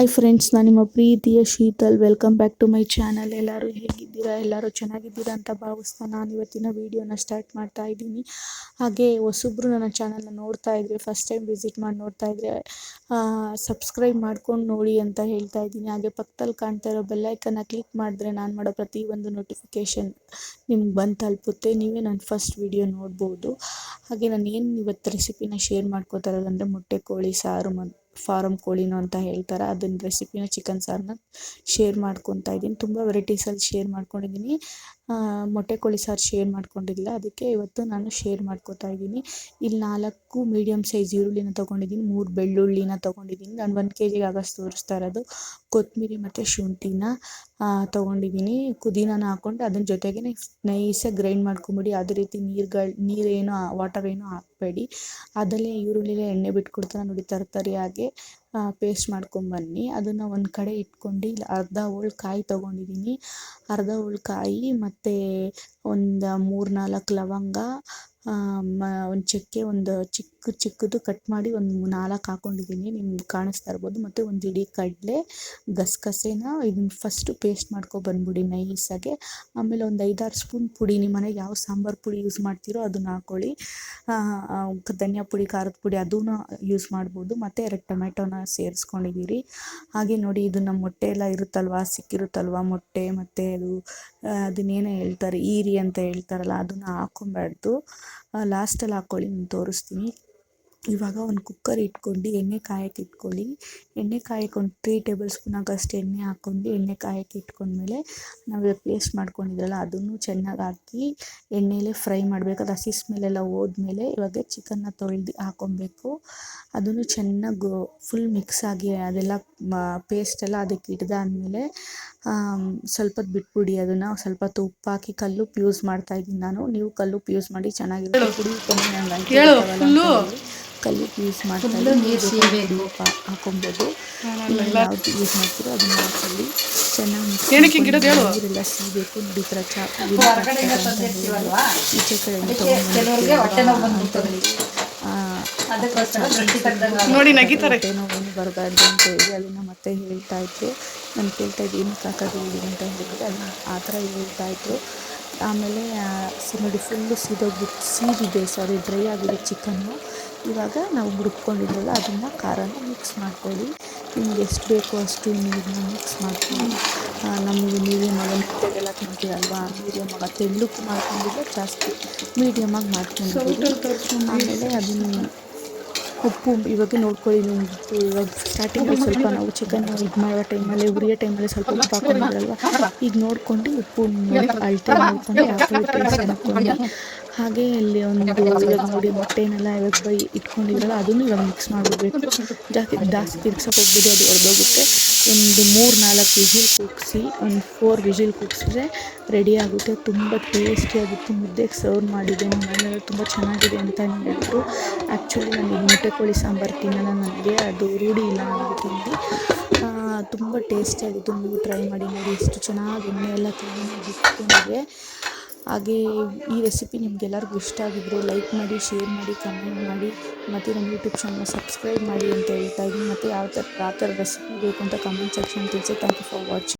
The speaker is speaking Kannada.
ಹಾಯ್ ಫ್ರೆಂಡ್ಸ್, ನಾನು ನಿಮ್ಮ ಪ್ರೀತಿಯ Sheetal. Welcome back to my channel. ಎಲ್ಲರೂ ಹೇಗಿದ್ದೀರಾ? ಎಲ್ಲರೂ ಚೆನ್ನಾಗಿದ್ದೀರಾ ಅಂತ ಭಾವಿಸ್ತಾ ನಾನು ಇವತ್ತಿನ ವಿಡಿಯೋನ ಸ್ಟಾರ್ಟ್ ಮಾಡ್ತಾ ಇದ್ದೀನಿ. ಹಾಗೆ ಹೊಸಬ್ರು ನನ್ನ ಚಾನಲ್ನ ನೋಡ್ತಾ ಇದ್ರೆ, ಫಸ್ಟ್ ಟೈಮ್ ವಿಸಿಟ್ ಮಾಡಿ ನೋಡ್ತಾ ಇದ್ರೆ ಸಬ್ಸ್ಕ್ರೈಬ್ ಮಾಡ್ಕೊಂಡು ನೋಡಿ ಅಂತ ಹೇಳ್ತಾ ಇದ್ದೀನಿ. ಹಾಗೆ ಪಕ್ಕದಲ್ಲಿ ಕಾಣ್ತಾ ಇರೋ ಬೆಲ್ಲೈಕನ್ನ ಕ್ಲಿಕ್ ಮಾಡಿದ್ರೆ ನಾನು ಮಾಡೋ ಪ್ರತಿಯೊಂದು ನೋಟಿಫಿಕೇಷನ್ ನಿಮ್ಗೆ ಬಂದು ತಲುಪುತ್ತೆ. ನೀವೇ ನನ್ನ ಫಸ್ಟ್ ವಿಡಿಯೋ ನೋಡ್ಬೋದು. ಹಾಗೆ ನಾನು ಏನು ಇವತ್ತು ರೆಸಿಪಿನ ಶೇರ್ ಮಾಡ್ಕೋತಾ ಇರೋದಂದರೆ ಮೊಟ್ಟೆ ಕೋಳಿ ಸಾರು, ಫಾರಮ್ ಕೋಳಿನೋ ಅಂತ ಹೇಳ್ತಾರೆ, ಅದನ್ನ ರೆಸಿಪಿನ ಚಿಕನ್ ಸಾರನ್ನ ಶೇರ್ ಮಾಡ್ಕೊತಾ ಇದ್ದೀನಿ. ತುಂಬ ವೆರೈಟೀಸಲ್ಲಿ ಶೇರ್ ಮಾಡ್ಕೊಂಡಿದ್ದೀನಿ. ಮೊಟ್ಟೆ ಕೋಳಿ ಸಾರು ಶೇರ್ ಮಾಡ್ಕೊಂಡಿಲ್ಲ, ಅದಕ್ಕೆ ಇವತ್ತು ನಾನು ಶೇರ್ ಮಾಡ್ಕೋತಾ ಇದ್ದೀನಿ. ಇಲ್ಲಿ 4 ಮೀಡಿಯಮ್ ಸೈಜ್ ಈರುಳ್ಳಿನ ತೊಗೊಂಡಿದ್ದೀನಿ, 3 ಬೆಳ್ಳುಳ್ಳಿನ ತೊಗೊಂಡಿದ್ದೀನಿ. ನಾನು 1 kg ಆಗೋಷ್ಟು ತೋರಿಸ್ತಾ ಇರೋದು. ಕೊತ್ತಂಬರಿ ಮತ್ತು ಶುಂಠಿನ ತೊಗೊಂಡಿದ್ದೀನಿ. ಪುದೀನಾನ ಹಾಕ್ಕೊಂಡು ಅದನ್ನ ಜೊತೆಗೆ ನೈಸಾಗಿ ಗ್ರೈಂಡ್ ಮಾಡ್ಕೊಂಬಿಡಿ. ಅದೇ ರೀತಿ ನೀರೇನು ವಾಟರ್ ಏನು ಹಾಕಬೇಡಿ. ಅದಲ್ಲೇ ಈರುಳ್ಳಿಲೇ ಎಣ್ಣೆ ಬಿಟ್ಕೊಡ್ತಾನೆ ನೋಡಿ, ತರಕಾರಿಯಾಗೆ ಪೇಸ್ಟ್ ಮಾಡ್ಕೊಂಬನ್ನಿ. ಅದನ್ನು ಒಂದು ಕಡೆ ಇಟ್ಕೊಂಡು ಇಲ್ಲಿ ಅರ್ಧ ಹೋಳು ಕಾಯಿ ತೊಗೊಂಡಿದ್ದೀನಿ. ಅರ್ಧ ಹೋಳು ಕಾಯಿ ಮತ್ತು ಒಂದು 3-4 ಲವಂಗ, ಒಂದು ಚಕ್ಕೆ, ಒಂದು ಚಿಕ್ಕದು ಕಟ್ ಮಾಡಿ ಒಂದು 4 ಹಾಕ್ಕೊಂಡಿದ್ದೀನಿ, ನಿಮ್ಗೆ ಕಾಣಿಸ್ತಾ ಇರ್ಬೋದು. ಮತ್ತು ಒಂದು ಇಡೀ ಕಡಲೆ, ಗಸಗಸೆನ ಇದನ್ನ ಫಸ್ಟು ಪೇಸ್ಟ್ ಬಂದ್ಬಿಡಿ ನೈಸಾಗೆ. ಆಮೇಲೆ ಒಂದು 5-6 ಸ್ಪೂನ್ ಪುಡಿ, ನಿಮ್ಮ ಮನೆಗೆ ಯಾವ ಸಾಂಬಾರು ಪುಡಿ ಯೂಸ್ ಮಾಡ್ತೀರೋ ಅದನ್ನು ಹಾಕ್ಕೊಳ್ಳಿ. ಧನಿಯಾ ಪುಡಿ, ಖಾರದ ಪುಡಿ ಅದನ್ನು ಯೂಸ್ ಮಾಡ್ಬೋದು. ಮತ್ತು 2 ಟೊಮೆಟೊನ ಸೇರಿಸ್ಕೊಂಡಿದ್ದೀರಿ. ಹಾಗೆ ನೋಡಿ, ಇದು ನಮ್ಮ ಮೊಟ್ಟೆ ಎಲ್ಲ ಇರುತ್ತಲ್ವ, ಸಿಕ್ಕಿರುತ್ತಲ್ವ ಮೊಟ್ಟೆ, ಮತ್ತು ಅದನ್ನೇನೋ ಹೇಳ್ತಾರೆ ಈರಿ ಅಂತ ಹೇಳ್ತಾರಲ್ಲ, ಅದನ್ನು ಹಾಕ್ಕೊಬಾರ್ದು, ಲಾಸ್ಟಲ್ಲಿ ಹಾಕ್ಕೊಳ್ಳಿ, ನಾನು ತೋರಿಸ್ತೀನಿ. ಇವಾಗ ಒಂದು ಕುಕ್ಕರ್ ಇಟ್ಕೊಂಡು ಎಣ್ಣೆ ಕಾಯಕ್ಕೆ ಇಟ್ಕೊಳ್ಳಿ. ಎಣ್ಣೆ ಕಾಯಕ್ಕೆ ಒಂದು 3 ಟೇಬಲ್ ಸ್ಪೂನ್ ಆಗೋಷ್ಟು ಎಣ್ಣೆ ಹಾಕ್ಕೊಂಡು ಎಣ್ಣೆ ಕಾಯಕ್ಕೆ ಇಟ್ಕೊಂಡ್ಮೇಲೆ ನಾವು ಪೇಸ್ಟ್ ಮಾಡ್ಕೊಂಡಿದ್ರಲ್ಲ ಅದನ್ನು ಚೆನ್ನಾಗಿ ಹಾಕಿ ಎಣ್ಣೆಲೇ ಫ್ರೈ ಮಾಡಬೇಕು. ಅದು ಹಸಿ ಸ್ಮೆಲ್ಲೆಲ್ಲ ಹೋದ್ಮೇಲೆ ಇವಾಗ ಚಿಕನ್ನ ತೊಳೆದು ಹಾಕ್ಕೊಬೇಕು. ಅದನ್ನು ಚೆನ್ನಾಗಿ ಫುಲ್ ಮಿಕ್ಸ್ ಆಗಿ ಅದೆಲ್ಲ ಪೇಸ್ಟೆಲ್ಲ ಅದಕ್ಕೆ ಹಿಡ್ದಾದ್ಮೇಲೆ ಸ್ವಲ್ಪ ಹೊತ್ತು ಬಿಟ್ಬಿಡಿ. ಅದನ್ನು ಸ್ವಲ್ಪ ಹೊತ್ತು ಉಪ್ಪು ಹಾಕಿ, ಕಲ್ಲುಪ್ಪು ಯೂಸ್ ಮಾಡ್ತಾಯಿದ್ದೀನಿ ನಾನು, ನೀವು ಕಲ್ಲುಪ್ಪು ಯೂಸ್ ಮಾಡಿ, ಚೆನ್ನಾಗಿರುತ್ತೆ. ಪುಡಿ ಉಪ್ಪನ್ನು ಕಲ್ಲುಪ್ಪು ಯೂಸ್ ಮಾಡ್ತಾಯಿದ್ದೀನಿ. ಹಾಕೊಬೋದು, ಯಾವುದು ಯೂಸ್ ಮಾಡ್ತೀರೋ ಅದನ್ನು ಹಾಕೊಳ್ಳಿ. ಚೆನ್ನಾಗಿ ನೀರೆಲ್ಲ ಸೀಬೇಕು. ನೋಡಿ, ಈ ಥರ ಚಾಕು ಈಚೆ ಕಡೆ ನೋಡಿ ನಗಿತಾರೆ, ನೋವೇನು ಬರಬಾರ್ದು ಅಂತ ಹೇಳಿ ಅದನ್ನು ಮತ್ತೆ ಹೇಳ್ತಾ ಇದ್ದೆ. ನಾನು ಕೇಳ್ತಾ ಇದ್ದೆ ಏನಕ್ಕೆ ಹಾಕೋದು ಅಂತ ಹೇಳಿದ್ರೆ ಅದನ್ನು ಆ ಥರ ಹೇಳ್ತಾ ಇದ್ರು. ಆಮೇಲೆ ನೋಡಿ, ಫುಲ್ಲು ಸೀದಿದೆ, ಡ್ರೈ ಆಗಿದೆ ಚಿಕನ್ನು. ಇವಾಗ ನಾವು ಹುರ್ಕೊಂಡಿದ್ರಲ್ಲ ಅದನ್ನು ಖಾರನ ಮಿಕ್ಸ್ ಮಾಡ್ಕೊಳ್ಳಿ. ನಿಮ್ಗೆ ಎಷ್ಟು ಬೇಕೋ ಅಷ್ಟು ನೀರನ್ನ ಮಿಕ್ಸ್ ಮಾಡ್ಕೊಳ್ಳಿ. ನಮಗೆ ಮೀಡಿಯಮ್ ಆಗಿ ಮುದ್ದೆಗೆಲ್ಲ ತಿಂತೀರಲ್ವ, ಮೀಡಿಯಮ್ ಆಗಿ ತೆಳ್ಳಕ್ಕೆ ಮಾಡ್ಕೊಂಡಿದ್ರೆ ಜಾಸ್ತಿ ಮೀಡಿಯಮಾಗಿ ಮಾಡ್ಕೊಂಡಿದ್ದೀವಿ. ಆಮೇಲೆ ಅದನ್ನು ಉಪ್ಪು ಇವಾಗ ನೋಡ್ಕೊಳ್ಳಿ. ಉಪ್ಪು ಇವಾಗ ಸ್ಟಾರ್ಟಿಂಗಲ್ಲಿ ಸ್ವಲ್ಪ ನಾವು ಚಿಕನ್ ಇದು ಮಾಡೋ ಟೈಮಲ್ಲಿ, ಉರಿಯೋ ಟೈಮಲ್ಲಿ ಸ್ವಲ್ಪ ಉಪ್ಪು ಹಾಕೊಂಡಿದ್ರಲ್ವ, ಈಗ ನೋಡ್ಕೊಂಡು ಉಪ್ಪು ಅಳತೆ ನೋಡ್ಕೊಂಡು ಹಾಕೊಳ್ಳಿ, ಟೇಸ್ಟ್ ನೋಡ್ಕೊಂಡು. ಹಾಗೆ ಇಲ್ಲಿ ಇವಾಗ ನೋಡಿ ಮೊಟ್ಟೆನೆಲ್ಲ ಇವಾಗ ಇಟ್ಕೊಂಡಿದ್ರಲ್ಲ ಅದನ್ನು ಇವಾಗ ಮಿಕ್ಸ್ ಮಾಡಿಬಿಡ್ಬೇಕು. ಜಾಸ್ತಿ ತಿರ್ಗ್ಸೋಕೆ ಹೋಗ್ಬಿಟ್ಟು ಅದು ಹೊಡೆದೋಗುತ್ತೆ. ಒಂದು 3-4 ವಿಜಿಲ್ ಕೂಗಿಸಿ, ಒಂದು 4 ವಿಜಿಲ್ ಕೂಗಿಸಿದ್ರೆ ರೆಡಿ ಆಗುತ್ತೆ. ತುಂಬ ಟೇಸ್ಟಿಯಾಗಿತ್ತು. ಮುದ್ದೆಗೆ ಸರ್ವ್ ಮಾಡಿದ್ದೆ, ನಿಮ್ಮ ಮನೆಯಲ್ಲ ತುಂಬ ಚೆನ್ನಾಗಿದೆ ಅಂತ ಹೇಳಿದ್ರು. ಆ್ಯಕ್ಚುಲಿ ನನಗೆ ಮೊಟ್ಟೆ ಕೋಳಿ ಸಾಂಬಾರು ತಿನ್ನೋಣ, ನನಗೆ ಅದು ರೂಢಿ ಇಲ್ಲ ನನಗೆ ತಿಂದು. ತುಂಬ ಟೇಸ್ಟಿಯಾಗಿತ್ತು. ನೀವು ಟ್ರೈ ಮಾಡಿ ನೋಡಿ, ಎಷ್ಟು ಚೆನ್ನಾಗಿ ಎಣ್ಣೆ ಎಲ್ಲ ಕ್ಲೀನಾಗಿ ಬಿಟ್ಕೊಂಡಿದೆ. ಹಾಗೆ ಈ ರೆಸಿಪಿ ನಿಮಗೆಲ್ಲರಿಗೂ ಇಷ್ಟ ಆಗಿದ್ದರೆ ಲೈಕ್ ಮಾಡಿ, ಶೇರ್ ಮಾಡಿ, ಕಮೆಂಟ್ ಮಾಡಿ, ಮತ್ತು ನಮ್ಮ ಯೂಟ್ಯೂಬ್ ಚಾನಲ್ನ ಸಬ್ಸ್ಕ್ರೈಬ್ ಮಾಡಿ ಅಂತ ಹೇಳ್ತಾ ಇದ್ದೀನಿ. ಮತ್ತು ಯಾವ ಥರ ರೆಸಿಪಿ ಬೇಕು ಅಂತ ಕಮೆಂಟ್ ಸೆಕ್ಷನ್ ತಿಳಿಸಿ. Thank you for watching.